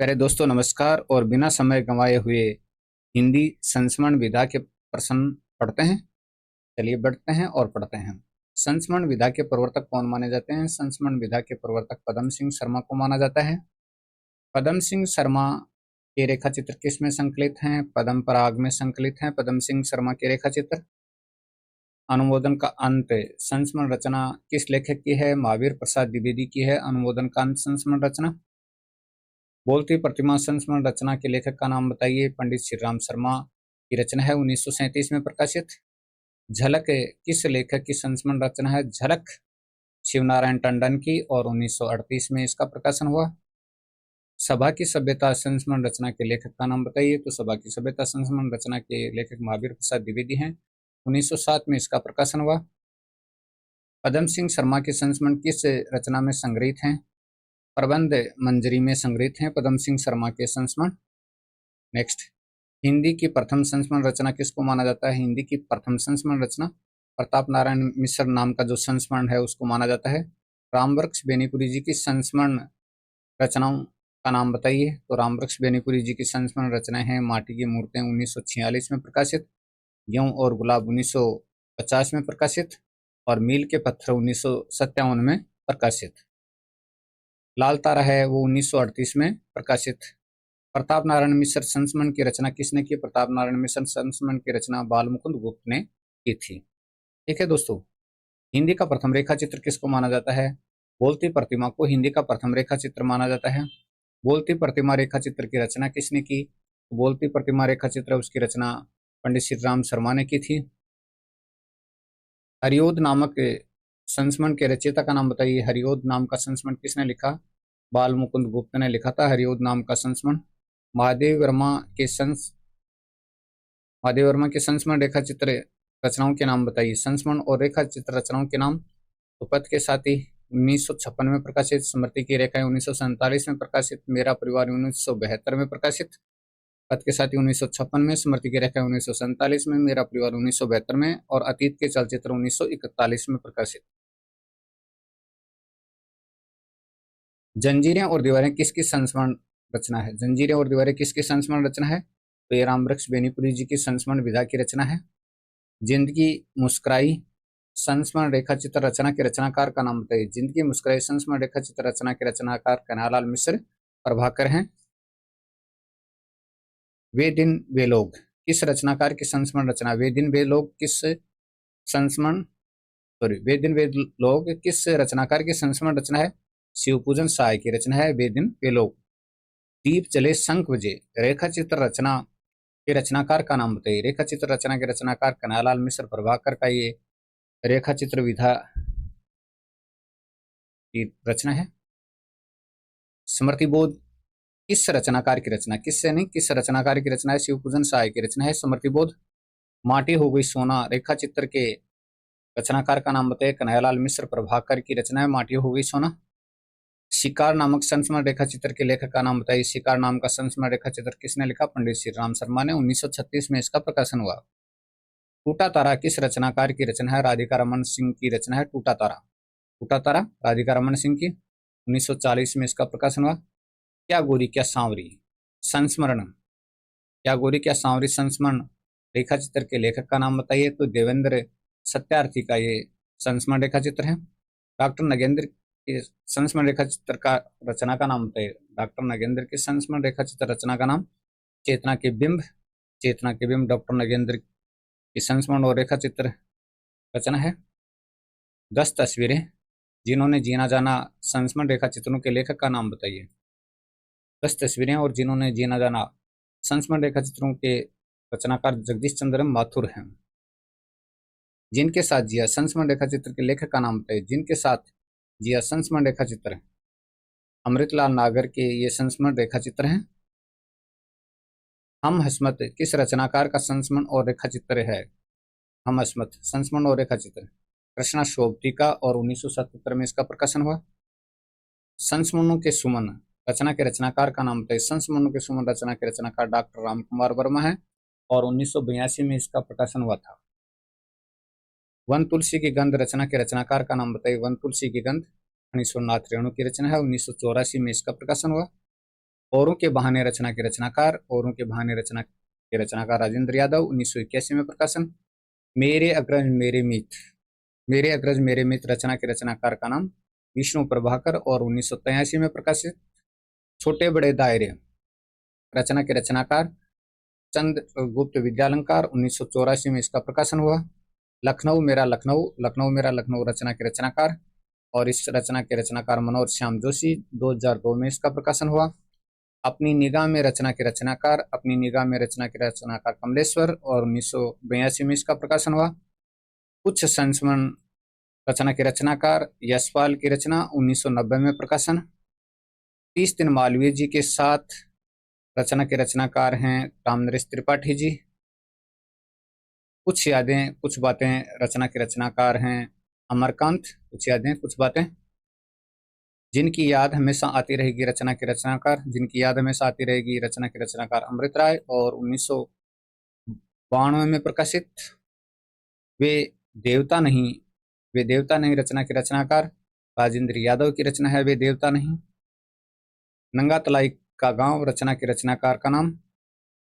प्यारे दोस्तों नमस्कार। और बिना समय गंवाए हुए हिंदी संस्मरण विधा के प्रश्न पढ़ते हैं। चलिए बढ़ते हैं और पढ़ते हैं। संस्मरण विधा के प्रवर्तक कौन माने जाते हैं? संस्मरण विधा के प्रवर्तक पदम सिंह शर्मा को माना जाता है। पदम सिंह शर्मा के रेखा चित्र किस में संकलित हैं? पदम पराग में संकलित हैं पदम सिंह शर्मा के रेखा चित्र। अनुमोदन का अंत संस्मरण रचना किस लेखक की है? महावीर प्रसाद द्विवेदी की है अनुमोदन का अंत संस्मरण रचना। बोलती प्रतिमा संस्मरण रचना के लेखक का नाम बताइए। पंडित श्री राम शर्मा की रचना है, 1937 में प्रकाशित। झलक किस लेखक की संस्मरण रचना है? झलक शिवनारायण टंडन की, और 1938 में इसका प्रकाशन हुआ। सभा की सभ्यता संस्मरण रचना के लेखक का नाम बताइए। तो सभा की सभ्यता संस्मरण रचना के लेखक महावीर प्रसाद द्विवेदी हैं, 1907 में इसका प्रकाशन हुआ। पदम सिंह शर्मा के संस्मरण किस रचना में संग्रहित हैं? प्रबंध मंजरी में संग्रहित हैं पदम सिंह शर्मा के संस्मरण। नेक्स्ट, हिंदी की प्रथम संस्मरण रचना किसको माना जाता है? हिंदी की प्रथम संस्मरण रचना प्रताप नारायण मिश्र नाम का जो संस्मरण है उसको माना जाता है। रामवृक्ष बेनीपुरी जी की संस्मरण रचनाओं का नाम बताइए। तो रामवृक्ष बेनीपुरी जी की संस्मरण रचनाएं हैं माटी की मूर्तें 1946 में प्रकाशित, गेहूं और गुलाब 1950 में प्रकाशित, और मील के पत्थर 1957 में प्रकाशित। लाल तारा है वो 1938 में प्रकाशित। प्रताप नारायण मिश्र संस्मरण की रचना किसने की? प्रताप नारायण मिश्र संस्मरण की रचना बाल मुकुंद गुप्त ने की थी। ठीक है दोस्तों, हिंदी का प्रथम रेखा चित्र किसको माना जाता है? बोलती प्रतिमा को हिंदी का प्रथम रेखा चित्र माना जाता है। बोलती प्रतिमा रेखा चित्र की रचना किसने की? बोलती प्रतिमा रेखा चित्र उसकी रचना पंडित श्री राम शर्मा ने की थी। हरिओद नामक संस्मरण के रचयिता का नाम बताइए। हरिओद नाम का संस्मरण किसने लिखा? बाल मुकुंद गुप्त ने लिखा था हरिओद नाम का संस्मरण। महादेव वर्मा के संस्मरण रेखा चित्र रचनाओं के नाम बताइए। संस्मरण और रेखा चित्र रचनाओं के नाम। तो पथ के साथी 1956 में प्रकाशित, स्मृति की रेखाएं 1947 में प्रकाशित, मेरा परिवार 1972 में प्रकाशित। पथ के साथी 1956 में, स्मृति की रेखाएं 1947 में, मेरा परिवार 1972 में, और अतीत के चलचित्र 1941 में प्रकाशित। जंजीरें और दीवारें किसकी संस्मरण रचना है? जंजीरें और दीवारें किसकी संस्मरण रचना है? तो ये रामवृक्ष बेनीपुरी जी की संस्मरण विधा की रचना है। जिंदगी मुस्कुराई संस्मरण रेखा चित्र रचना के रचनाकार का नाम बताइए। जिंदगी मुस्कुराई संस्मरण रेखा चित्र रचना के रचनाकार कन्हैयालाल मिश्र प्रभाकर हैं। वे दिन वे लोग किस रचनाकार की संस्मरण रचना? वे दिन वे लोग किस संस्मरण वे दिन वे लोग किस रचनाकार की संस्मरण रचना है? शिवपूजन सहाय की रचना है वे दिन वे लोग। दीप जले शंख बजे रेखा चित्र रचना के रचनाकार का नाम बताइए। रेखा चित्र रचना के रचनाकार कन्हैयालाल मिश्र प्रभाकर का ये रेखा चित्र विधा की रचना है। स्मृतिबोध किस रचनाकार की रचना? किससे नहीं, किस रचनाकार की रचना है? शिवपूजन सहाय की रचना है स्मृतिबोध। माटी हो गई सोना रेखा चित्र के रचनाकार का नाम बताइए। कन्हैयालाल मिश्र प्रभाकर की रचना है माटी हो गई सोना। शिकार नामक संस्मरण रेखा चित्र के लेखक का नाम बताइए। शिकार नाम का संस्मरण रेखा चित्र किसने लिखा? पंडित श्री राम शर्मा ने, 1936 में इसका प्रकाशन हुआ। टूटा तारा किस रचनाकार की रचना है? राधिका रमन सिंह की रचना है टूटा तारा। टूटा तारा राधिका रमन सिंह की, 1940 में इसका प्रकाशन हुआ। क्या गोरी क्या सांवरी संस्मरण, क्या गोरी क्या सांवरी संस्मरण रेखा चित्र के लेखक का नाम बताइए। तो देवेंद्र सत्यार्थी का ये संस्मरण रेखा चित्र है। डॉक्टर नगेंद्र के संस्मरण रेखा चित्र का रचना का नाम बताइए। डॉक्टर नगेंद्र के संस्मरण रेखा चित्र रचना का नाम चेतना के बिंब। चेतना के बिंब डॉक्टर नगेंद्र की संस्मरण और रेखा चित्र रचना है। 10 तस्वीरें जिन्होंने जीना जाना संस्मरण रेखा चित्रों के लेखक का नाम बताइए। 10 तस्वीरें और जिन्होंने जीना जाना संस्मरण रेखा चित्रों के रचनाकार जगदीश चंद्र माथुर हैं। जिनके साथ जिया संस्मरण रेखा चित्र के लेखक का नाम बताइए। जिनके साथ जिया संस्मरण रेखा चित्र अमृतलाल नागर के ये संस्मरण रेखा चित्र हैं। हम हसमत किस रचनाकार का संस्मरण और रेखा चित्र है? हम हसमत संस्मरण और रेखा चित्र कृष्णा शोभती का, और 1977 में इसका प्रकाशन हुआ। संस्मरणों के सुमन रचना के रचनाकार का नाम बताइए। संस्मरणों के सुमन रचना के रचनाकार डॉक्टर राम कुमार वर्मा है, और 1982 में इसका प्रकाशन हुआ था। वन तुलसी की गंध रचना के रचनाकार का नाम बताइए। वन तुलसी की गंध फणीश्वर नाथ रेणु की रचना है, 1984 में इसका प्रकाशन हुआ। औरों के बहाने रचना के रचनाकार, औरों के बहाने रचना के रचनाकार राजेंद्र यादव, 1981 में प्रकाशन। मेरे अग्रज मेरे मित्र, मेरे अग्रज मेरे मित्र रचना के रचनाकार का नाम विष्णु प्रभाकर और 1983 में प्रकाशित। छोटे बड़े दायरे रचना के रचनाकार चंद्रगुप्त विद्यालंकार, 1984 में इसका प्रकाशन हुआ। लखनऊ मेरा लखनऊ, लखनऊ मेरा लखनऊ रचना के रचनाकार और इस रचना के रचनाकार मनोहर श्याम जोशी, 2002 में इसका प्रकाशन हुआ। अपनी निगाह में रचना के रचनाकार, अपनी निगाह में रचना के रचनाकार कमलेश्वर और 1982 में इसका प्रकाशन हुआ। कुछ संस्मरण रचना के रचनाकार यशपाल की रचना, 1990 में प्रकाशन। 30 दिन मालवीय जी के साथ रचना के रचनाकार हैं रामनरेश त्रिपाठी जी। कुछ यादें कुछ बातें रचना के रचनाकार हैं अमरकांत। कुछ यादें कुछ बातें, जिनकी याद हमेशा आती रहेगी रचना के रचनाकार, जिनकी याद हमेशा आती रहेगी रचना के रचनाकार अमृत राय और 1992 में प्रकाशित। वे देवता नहीं, वे देवता नहीं रचना के रचनाकार राजेंद्र यादव की रचना है वे देवता नहीं। नंगा तलाई का गांव रचना के रचनाकार का नाम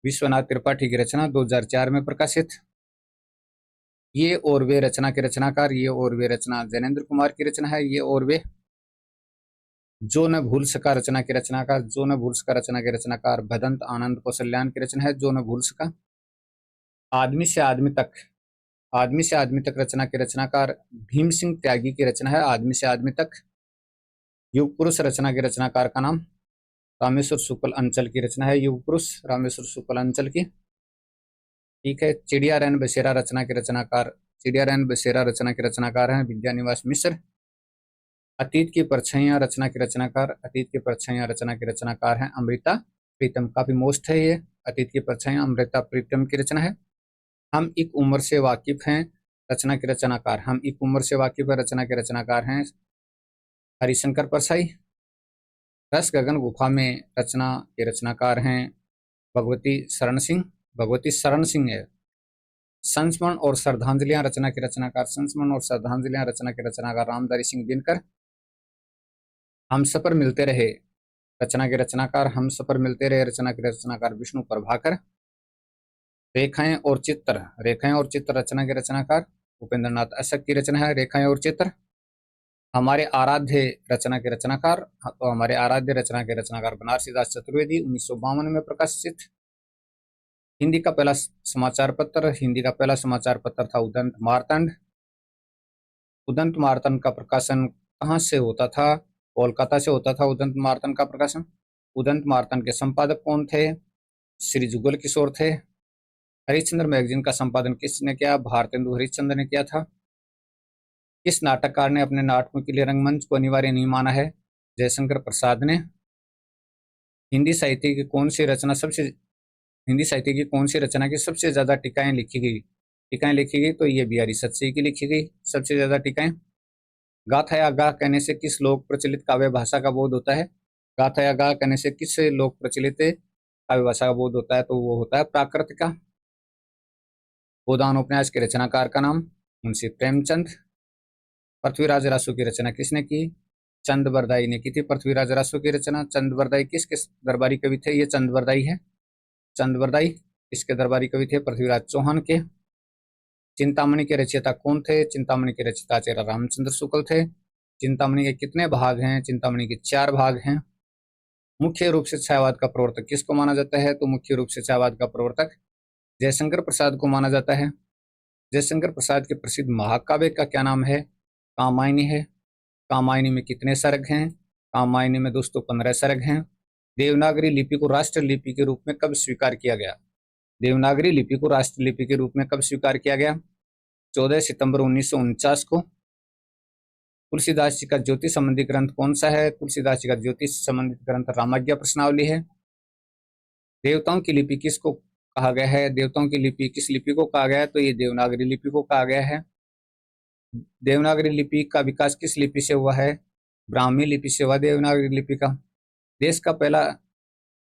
विश्वनाथ त्रिपाठी की रचना, 2004 में प्रकाशित। ये और वे रचना के रचनाकार, ये और वे रचना जैनेन्द्र कुमार की रचना है। ये और वे जो न भूल सका रचना के रचनाकार, जो न भूल सका रचना के रचनाकार भदंत आनंद कौशल्यान की रचना है जो न भूल सका। आदमी से आदमी तक, आदमी से आदमी तक रचना के रचनाकार भीम सिंह त्यागी की रचना है आदमी से आदमी तक। युग पुरुष रचना के रचनाकार का नाम रामेश्वर शुक्ल अंचल की रचना है युग पुरुष, रामेश्वर शुक्ल अंचल की। ठीक है। चिड़िया रैन बसेरा रचना के रचनाकार, चिड़िया रैन बसेरा रचना के रचनाकार हैं विद्यानिवास मिश्र। अतीत की परछाइयां रचना के रचनाकार, अतीत की परछाइयां रचना के रचनाकार हैं अमृता प्रीतम। काफी मोस्ट है ये, अतीत की परछाइयां अमृता प्रीतम की रचना है। हम एक उम्र से वाकिफ हैं रचना के रचनाकार, हम एक उम्र से वाकिफ है रचना के रचनाकार हैं हरिशंकर परसाई। रस गगन गुफा में रचना के रचनाकार हैं भगवती शरण सिंह, भगवती शरण सिंह है। संस्मरण और श्रद्धांजलियां रचना के रचनाकार, संस्मरण और श्रद्धांजलियां रचना के रचनाकार रामधारी सिंह दिनकर। हम सफर मिलते रहे रचना के रचनाकार, हम सफर मिलते रहे रचना के रचनाकार विष्णु प्रभाकर। रेखाएं और चित्र, रेखाएं और चित्र रचना के रचनाकार उपेंद्र नाथ अशक की रचना है रेखाएं और चित्र। हमारे आराध्य रचना के रचनाकार, तो हमारे आराध्य रचना के रचनाकार बनारसी दास चतुर्वेदी, 1952 में प्रकाशित। हिंदी का पहला समाचार पत्र, हिंदी का पहला समाचार पत्र था उदंत मार्तंड। उदंत मार्तंड का प्रकाशन कहाँ से होता था? कोलकाता से होता था उदंत मार्तंड का प्रकाशन। उदंत मार्तंड के संपादक कौन थे? श्री जुगल किशोर थे। हरिश्चंद्र मैगजीन का संपादन किसने किया? भारतेंदु हरिश्चंद्र ने किया था। किस नाटककार ने अपने नाटकों के लिए रंगमंच को अनिवार्य नहीं माना है? जयशंकर प्रसाद ने। हिंदी साहित्य की कौन सी रचना सबसे, हिंदी साहित्य की कौन सी रचना की सबसे ज्यादा टीकाएं लिखी गई? टीकाएं लिखी गई तो ये बिहारी सतसी की लिखी गई सबसे ज्यादा टीकाएं। गाथा या गा कहने से किस लोक प्रचलित काव्य भाषा का बोध होता है? गाथा या गा कहने से किस लोक प्रचलित काव्य भाषा का बोध होता है? तो वो होता है प्राकृत का। गोदान उपन्यास के रचनाकार का नाम मुंशी प्रेमचंद। पृथ्वीराज रासो की रचना किसने की? चंद बरदाई ने की थी पृथ्वीराज रासो की रचना। चंद बरदाई किसके दरबारी कवि थे? ये चंद बरदाई है, चंद बरदाई इसके दरबारी कवि थे पृथ्वीराज चौहान के। चिंतामणि के रचयिता कौन थे? चिंतामणि के रचयिता आचार्य रामचंद्र शुक्ल थे। चिंतामणि के कितने भाग हैं? चिंतामणि के 4 भाग हैं। मुख्य रूप से छायावाद का प्रवर्तक किसको माना जाता है? तो मुख्य रूप से छायावाद का प्रवर्तक जयशंकर प्रसाद को माना जाता है। जयशंकर प्रसाद के प्रसिद्ध महाकाव्य का क्या नाम है? कामायनी है। कामायनी में कितने सर्ग हैं? कामायनी में दोस्तों 15 सर्ग हैं। देवनागरी लिपि को राष्ट्र लिपि के रूप में कब स्वीकार किया गया? देवनागरी लिपि को राष्ट्र लिपि के रूप में कब स्वीकार किया गया? 14 सितंबर 1949 को। तुलसीदास जी का ज्योतिष संबंधी ग्रंथ कौन सा है? तुलसीदास जी का ज्योतिष संबंधित ग्रंथ रामाज्ञा प्रश्नावली है। देवताओं की लिपि किसको कहा गया है? देवताओं की लिपि किस लिपि को कहा गया है? तो ये देवनागरी लिपि को कहा गया है। देवनागरी लिपि का विकास किस लिपि से हुआ है? ब्राह्मी लिपि से हुआ देवनागरी लिपि का। देश का पहला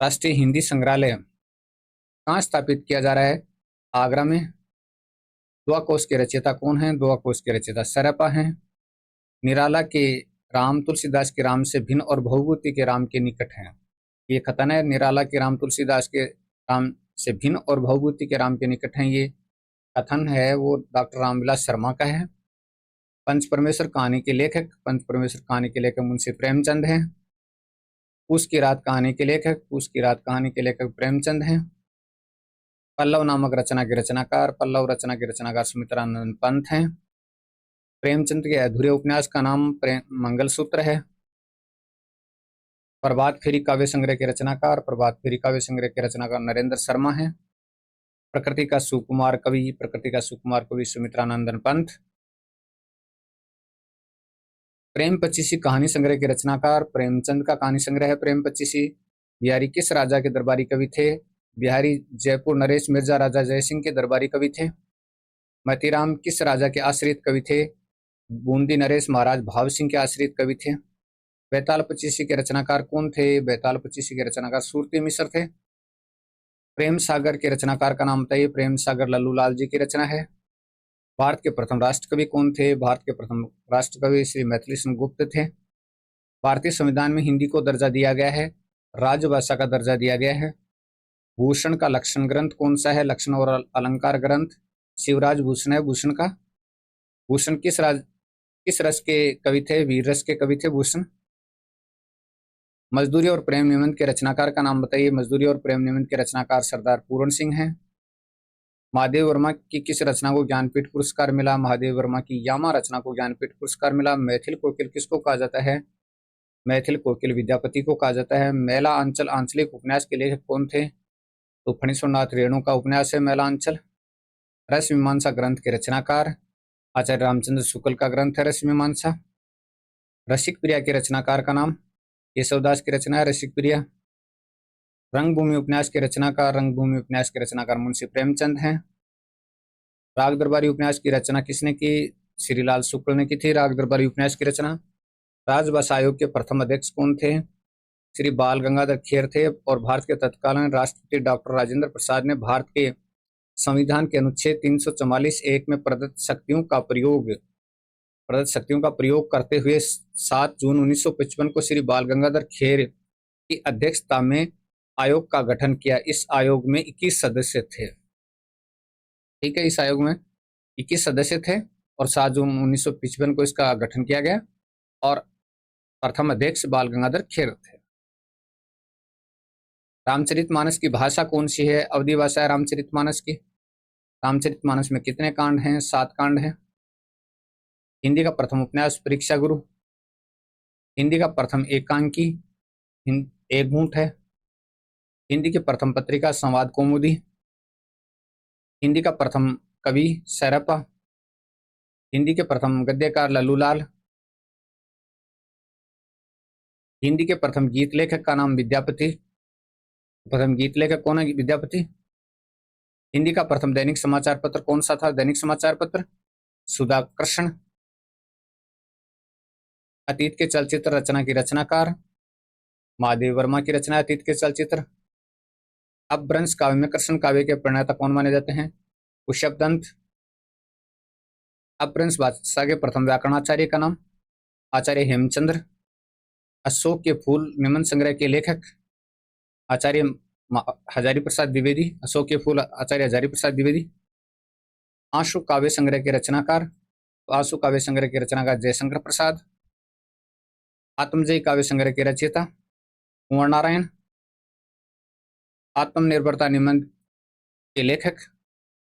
राष्ट्रीय हिंदी संग्रहालय कहाँ स्थापित किया जा रहा है? आगरा में। दुआ कोश के रचयिता कौन है? दुआ कोश के रचयिता सरपा हैं। निराला के राम तुलसीदास के राम से भिन्न और भभूति के राम के निकट हैं। ये कथन है। निराला के राम तुलसीदास के राम से भिन्न और भवभूति के राम के निकट हैं, ये कथन है वो डॉक्टर रामविलास शर्मा का है। पंच परमेश्वर कहानी के लेखक, पंच परमेश्वर कहानी के लेखक मुंशी प्रेमचंद हैं। पूस की रात कहानी के लेखक, पूस की रात कहानी के लेखक प्रेमचंद हैं। पल्लव नामक रचना के रचनाकार, पल्लव रचना के रचनाकार सुमित्रानंद पंत हैं। प्रेमचंद के अधूरे उपन्यास का नाम मंगलसूत्र है। प्रभात फेरी काव्य संग्रह के रचनाकार, प्रभात फेरी काव्य संग्रह के रचनाकार नरेंद्र शर्मा हैं। प्रकृति का सुकुमार कवि, प्रकृति का सुकुमार कवि सुमित्रानंदन पंत। प्रेम पचीसी कहानी संग्रह के रचनाकार, प्रेमचंद का कहानी संग्रह है प्रेम पचीसी। बिहारी किस राजा के दरबारी कवि थे? बिहारी जयपुर नरेश मिर्जा राजा जयसिंह के दरबारी कवि थे। मतीराम किस राजा के आश्रित कवि थे? बूंदी नरेश महाराज भाव सिंह के आश्रित कवि थे। बैताल पचीसी के रचनाकार कौन थे? बैताल पचीसी के रचनाकार सूरती मिश्र थे। प्रेम सागर के रचनाकार का नाम बताइए। प्रेम सागर लल्लू लाल जी की रचना है। भारत के प्रथम राष्ट्रकवि कौन थे? भारत के प्रथम राष्ट्रकवि श्री मैथिली गुप्त थे। भारतीय संविधान में हिंदी को दर्जा दिया गया है, राजभाषा का दर्जा दिया गया है। भूषण का लक्षण ग्रंथ कौन सा है? लक्षण और अलंकार ग्रंथ शिवराज भूषण है भूषण का। भूषण किस रस के कवि थे? वीर रस के कवि थे भूषण। मजदूरी और प्रेम निबंध के रचनाकार का नाम बताइए। मजदूरी और प्रेम निबंध के रचनाकार सरदार पूर्ण सिंह हैं। महादेव वर्मा की किस रचना को ज्ञानपीठ पुरस्कार मिला? महादेव वर्मा की यामा रचना को ज्ञानपीठ पुरस्कार मिला। मैथिल कोकिल किसको कहा जाता है? मैथिल कोकिल विद्यापति को कहा जाता है। मेला अंचल आंचलिक उपन्यास के लेखक कौन थे? तो फणीश्वरनाथ रेणु का उपन्यास है मेला अंचल। रस मीमांसा ग्रंथ के रचनाकार आचार्य रामचंद्र शुक्ल का ग्रंथ है रस मीमांसा। रसिक प्रिया के रचनाकार का नाम? केशवदास की रचना है रसिक प्रिया। रंगभूमि उपन्यास के रचनाकार, रंगभूमि उपन्यास के रचनाकार मुंशी प्रेमचंद हैं। राग दरबारी उपन्यास की रचना किसने की? श्रीलाल शुक्ल ने की थी राग दरबारी उपन्यास की रचना। राजभाषा आयोग के प्रथम अध्यक्ष कौन थे? श्री बाल गंगाधर खेर थे। और भारत के तत्कालीन राष्ट्रपति डॉक्टर राजेंद्र प्रसाद ने भारत के संविधान के अनुच्छेद 344(1) में प्रदत्त शक्तियों का प्रयोग करते हुए 7 जून 1955 को श्री बाल गंगाधर खेर की अध्यक्षता में आयोग का गठन किया। इस आयोग में 21 सदस्य थे। ठीक है, इस आयोग में 21 सदस्य थे और 7 जून 1955 को इसका गठन किया गया और प्रथम अध्यक्ष बाल गंगाधर खेर थे। रामचरितमानस की भाषा कौन सी है? अवधी भाषा है रामचरितमानस की। रामचरितमानस में कितने कांड हैं? 7 कांड हैं। हिंदी का प्रथम उपन्यास परीक्षा गुरु। हिंदी का प्रथम एकांकी एक घूंट है। हिंदी की प्रथम पत्रिका संवाद कौमुदी। हिंदी का प्रथम कवि सैरपा। हिंदी के प्रथम गद्यकार लल्लूलाल। हिंदी के प्रथम गीत लेखक का नाम विद्यापति। प्रथम गीत लेखक कौन है? विद्यापति। हिंदी का प्रथम दैनिक समाचार पत्र कौन सा था? दैनिक समाचार पत्र सुधा कृष्ण। अतीत के चलचित्र रचना की रचनाकार महादेव वर्मा की रचना अतीत के चलचित्र। अपभ्रंश काव्य में कृष्ण काव्य के प्रणेता कौन माने जाते हैं? ऋषभदंत। अपभ्रंश भाषा के प्रथम व्याकरणाचार्य का नाम आचार्य हेमचंद्र। अशोक के फूल निबंध संग्रह के लेखक आचार्य हजारी प्रसाद द्विवेदी। अशोक के फूल आचार्य हजारी प्रसाद द्विवेदी। आंशु काव्य संग्रह के रचनाकार आंशु काव्य संग्रह के रचनाकार जयशंकर प्रसाद। आत्मजयी काव्य संग्रह के रचयिता कुंवर नारायण। आत्मनिर्भरता निबंध के लेखक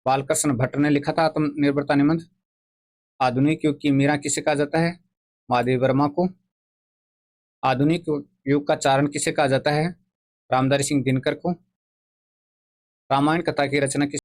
बालकृष्ण भट्ट ने लिखा था आत्मनिर्भरता निबंध। आधुनिक युग की मीरा किसे कहा जाता है? महादेव वर्मा को। आधुनिक युग का चारण किसे कहा जाता है? रामधारी सिंह दिनकर को। रामायण कथा की रचना किस